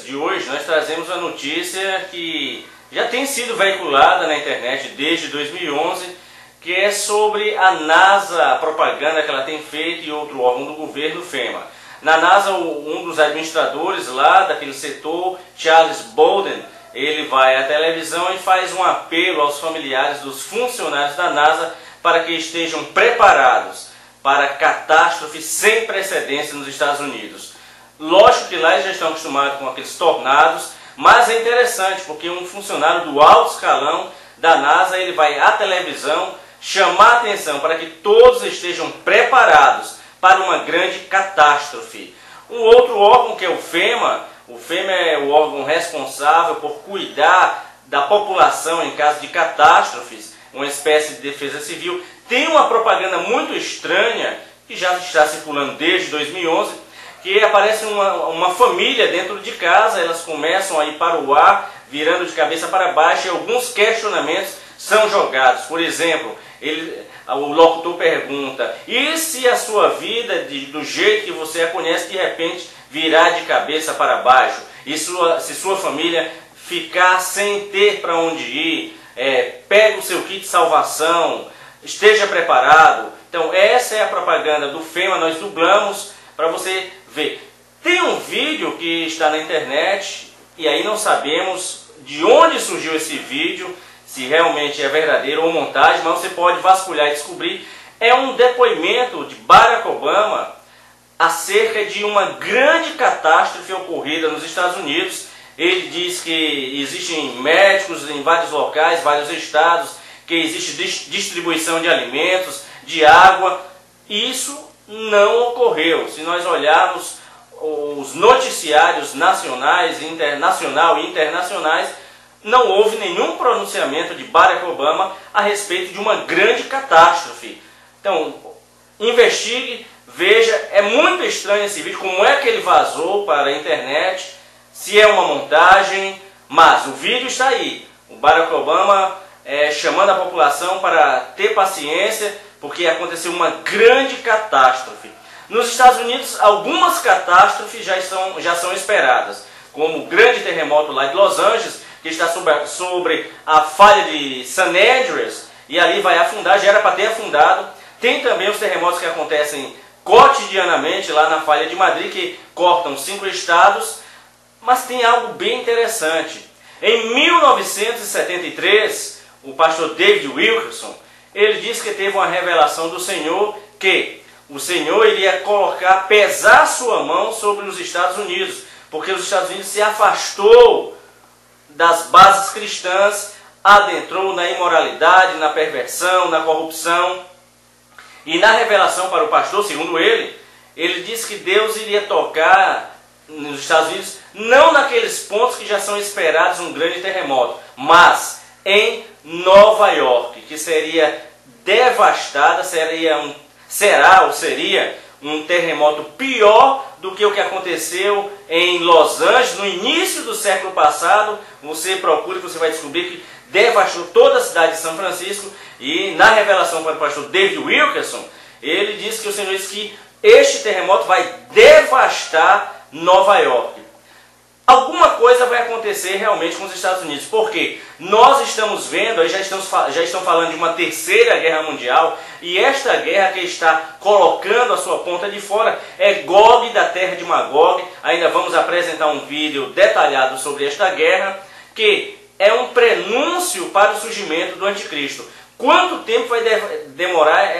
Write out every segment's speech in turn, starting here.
de hoje nós trazemos a notícia que já tem sido veiculada na internet desde 2011, que é sobre a NASA, a propaganda que ela tem feito e outro órgão do governo, FEMA. Na NASA, um dos administradores lá daquele setor, Charles Bolden, ele vai à televisão e faz um apelo aos familiares dos funcionários da NASA para que estejam preparados para catástrofes sem precedência nos Estados Unidos. Lógico que lá eles já estão acostumados com aqueles tornados, mas é interessante porque um funcionário do alto escalão da NASA, ele vai à televisão chamar a atenção para que todos estejam preparados para uma grande catástrofe. Um outro órgão que é o FEMA é o órgão responsável por cuidar da população em caso de catástrofes, uma espécie de defesa civil. Tem uma propaganda muito estranha, que já está circulando desde 2011, que aparece uma família dentro de casa, elas começam a ir para o ar, virando de cabeça para baixo, e alguns questionamentos são jogados. Por exemplo, o locutor pergunta: e se a sua vida, do jeito que você a conhece, de repente virar de cabeça para baixo? E se sua família ficar sem ter para onde ir, pegue o seu kit de salvação, esteja preparado. Então essa é a propaganda do FEMA, nós dublamos para você ver. Tem um vídeo que está na internet, e aí não sabemos de onde surgiu esse vídeo, se realmente é verdadeiro ou montagem, mas você pode vasculhar e descobrir. É um depoimento de Barack Obama acerca de uma grande catástrofe ocorrida nos Estados Unidos. Ele diz que existem médicos em vários locais, vários estados, que existe distribuição de alimentos, de água. Isso não ocorreu. Se nós olharmos os noticiários nacionais, nacional e internacionais, não houve nenhum pronunciamento de Barack Obama a respeito de uma grande catástrofe. Então, investigue, veja. É muito estranho esse vídeo, como é que ele vazou para a internet, se é uma montagem, mas o vídeo está aí. O Barack Obama chamando a população para ter paciência, porque aconteceu uma grande catástrofe. Nos Estados Unidos, algumas catástrofes já são esperadas, como o grande terremoto lá de Los Angeles, que está sobre a falha de San Andreas, e ali vai afundar, já era para ter afundado. Tem também os terremotos que acontecem cotidianamente lá na falha de Madrid, que cortam 5 estados, mas tem algo bem interessante. Em 1973, o pastor David Wilkerson, ele disse que teve uma revelação do Senhor, que o Senhor iria pesar sua mão sobre os Estados Unidos, porque os Estados Unidos se afastou das bases cristãs, adentrou na imoralidade, na perversão, na corrupção. E na revelação para o pastor, segundo ele disse que Deus iria tocar nos Estados Unidos, não naqueles pontos que já são esperados um grande terremoto, mas em Nova York, que seria devastada, seria um terremoto pior do que o que aconteceu em Los Angeles no início do século passado. Você procura, que você vai descobrir que devastou toda a cidade de São Francisco. E na revelação para o pastor David Wilkerson, ele disse que o Senhor disse que este terremoto vai devastar Nova York. Alguma coisa vai acontecer realmente com os Estados Unidos, porque nós estamos vendo, já estão falando de uma terceira guerra mundial, e esta guerra que está colocando a sua ponta de fora é Gog da terra de Magog. Ainda vamos apresentar um vídeo detalhado sobre esta guerra, que é um prenúncio para o surgimento do anticristo. Quanto tempo vai demorar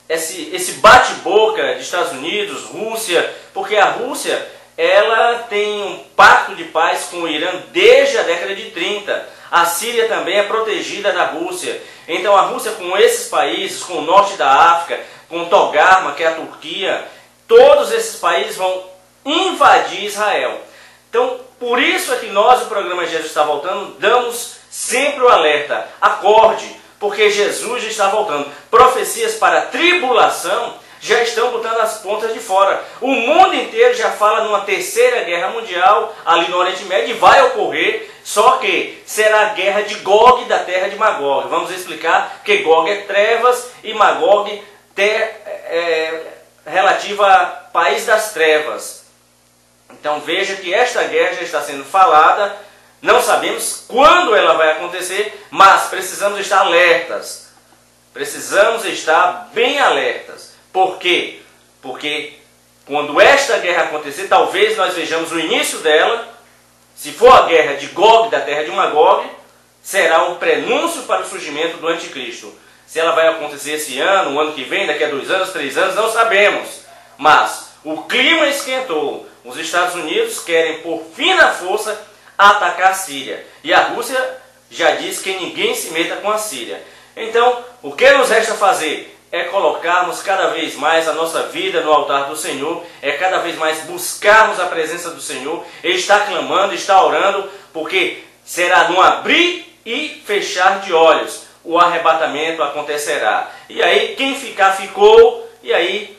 esse bate-boca de Estados Unidos, Rússia? Porque a Rússia, ela tem um pacto de paz com o Irã desde a década de 30. A Síria também é protegida da Rússia. Então a Rússia, com esses países, com o norte da África, com Togarma, que é a Turquia, todos esses países vão invadir Israel. Então, por isso é que nós, o programa Jesus está voltando, damos sempre o alerta: acorde, porque Jesus está voltando. Profecias para a tribulação já estão botando as pontas de fora. O mundo inteiro já fala numa terceira guerra mundial ali no Oriente Médio, e vai ocorrer, só que será a guerra de Gog da terra de Magog. Vamos explicar que Gog é trevas e Magog relativa a país das trevas. Então veja que esta guerra já está sendo falada, não sabemos quando ela vai acontecer, mas precisamos estar alertas. Precisamos estar bem alertas. Por quê? Porque quando esta guerra acontecer, talvez nós vejamos o início dela. Se for a guerra de Gog, da terra de Magog, será um prenúncio para o surgimento do anticristo. Se ela vai acontecer esse ano, o ano que vem, daqui a 2 anos, 3 anos, não sabemos. Mas o clima esquentou. Os Estados Unidos querem, por fim na força, atacar a Síria. E a Rússia já diz que ninguém se meta com a Síria. Então, o que nos resta fazer? É colocarmos cada vez mais a nossa vida no altar do Senhor, é cada vez mais buscarmos a presença do Senhor, estar clamando, estar orando, porque será no abrir e fechar de olhos, o arrebatamento acontecerá. E aí, quem ficar, ficou, e aí,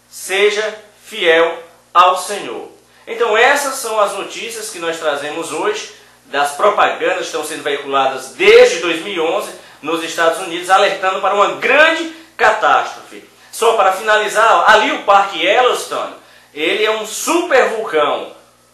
seja fiel ao Senhor. Então essas são as notícias que nós trazemos hoje, das propagandas que estão sendo veiculadas desde 2011 nos Estados Unidos, alertando para uma grande catástrofe. Só para finalizar, ali o Parque Yellowstone, ele é um super vulcão.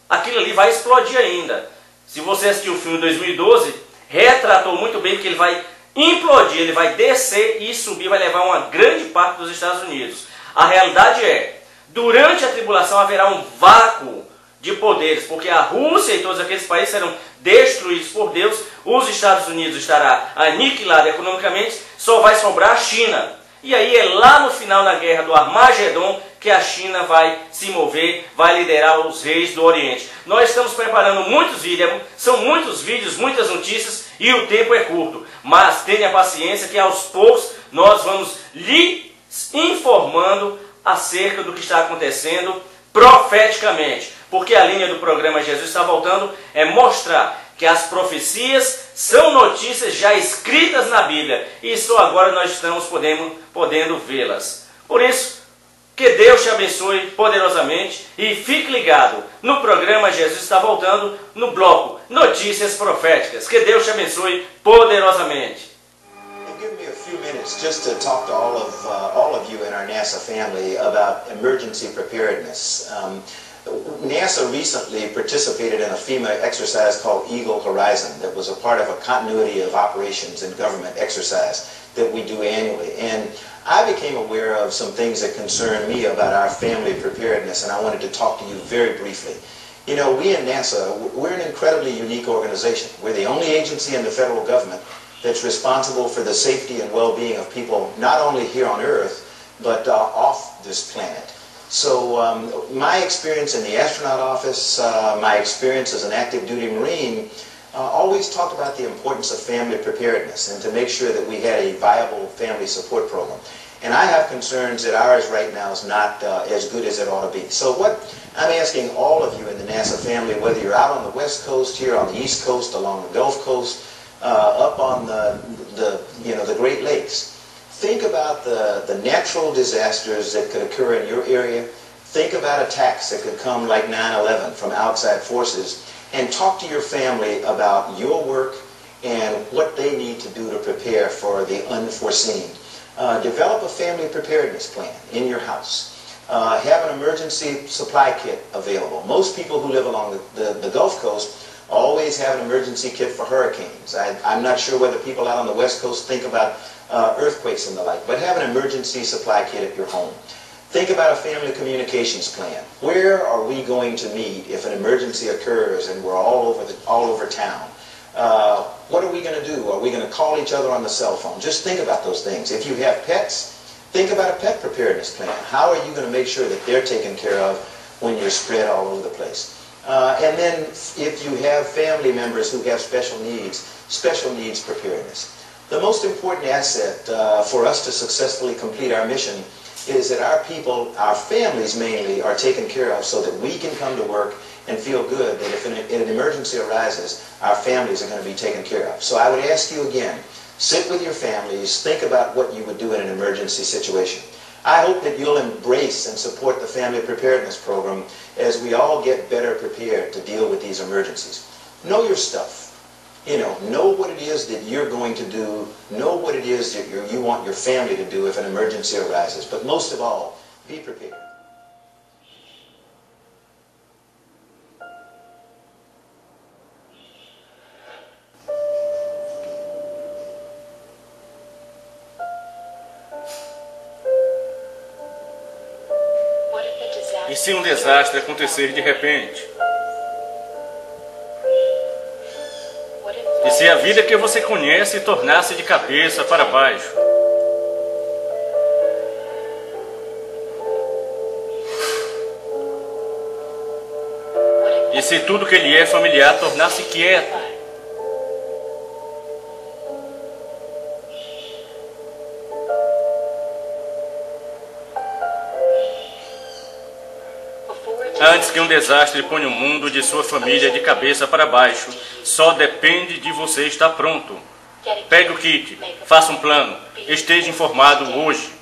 Aquilo ali vai explodir ainda. Se você assistiu o filme 2012, retratou muito bem que ele vai implodir, ele vai descer e subir, vai levar uma grande parte dos Estados Unidos. A realidade é, durante a tribulação haverá um vácuo de poderes, porque a Rússia e todos aqueles países serão destruídos por Deus, os Estados Unidos estará aniquilado economicamente, só vai sobrar a China. E aí é lá no final da guerra do Armagedon que a China vai se mover, vai liderar os reis do Oriente. Nós estamos preparando muitos vídeos, são muitos vídeos, muitas notícias e o tempo é curto. Mas tenha paciência que aos poucos nós vamos lhe informando acerca do que está acontecendo profeticamente. Porque a linha do programa Jesus está voltando é mostrar que as profecias são notícias já escritas na Bíblia e só agora nós estamos podendo vê-las. Por isso, que Deus te abençoe poderosamente e fique ligado no programa Jesus está voltando no bloco Notícias Proféticas. Que Deus te abençoe poderosamente. Give me a few minutes just to talk to all of you in our NASA family about emergency preparedness. NASA recently participated in a FEMA exercise called Eagle Horizon that was a part of a continuity of operations and government exercise that we do annually. And I became aware of some things that concern me about our family preparedness, and I wanted to talk to you very briefly. You know, we in NASA, we're an incredibly unique organization. We're the only agency in the federal government that's responsible for the safety and well-being of people, not only here on Earth, but off this planet. So my experience in the astronaut office, my experience as an active duty Marine, always talked about the importance of family preparedness and to make sure that we had a viable family support program. And I have concerns that ours right now is not as good as it ought to be. So what I'm asking all of you in the NASA family, whether you're out on the West Coast, here on the East Coast, along the Gulf Coast, up on the Great Lakes, think about the natural disasters that could occur in your area. Think about attacks that could come like 9/11 from outside forces, and talk to your family about your work and what they need to do to prepare for the unforeseen. Develop a family preparedness plan in your house. Have an emergency supply kit available. Most people who live along the Gulf Coast always have an emergency kit for hurricanes. I'm not sure whether people out on the West Coast think about earthquakes and the like, but have an emergency supply kit at your home. Think about a family communications plan. Where are we going to meet if an emergency occurs and we're all over town? What are we going to do? Are we going to call each other on the cell phone? Just think about those things. If you have pets, think about a pet preparedness plan. How are you going to make sure that they're taken care of when you're spread all over the place? And then if you have family members who have special needs preparedness. The most important asset for us to successfully complete our mission is that our people, our families mainly, are taken care of so that we can come to work and feel good that if an emergency arises, our families are going to be taken care of. So I would ask you again, sit with your families, think about what you would do in an emergency situation. I hope that you'll embrace and support the Family Preparedness Program as we all get better prepared to deal with these emergencies. Know your stuff. Know what it is that you're going to do. Know what it is that you want your family to do if an emergency arises. But most of all, be prepared. E se um desastre acontecer de repente? E se a vida que você conhece tornar-se de cabeça para baixo? E se tudo que lhe é familiar tornar-se quieto? Antes que um desastre ponha o mundo de sua família de cabeça para baixo, só depende de você estar pronto. Pegue o kit, faça um plano, esteja informado hoje.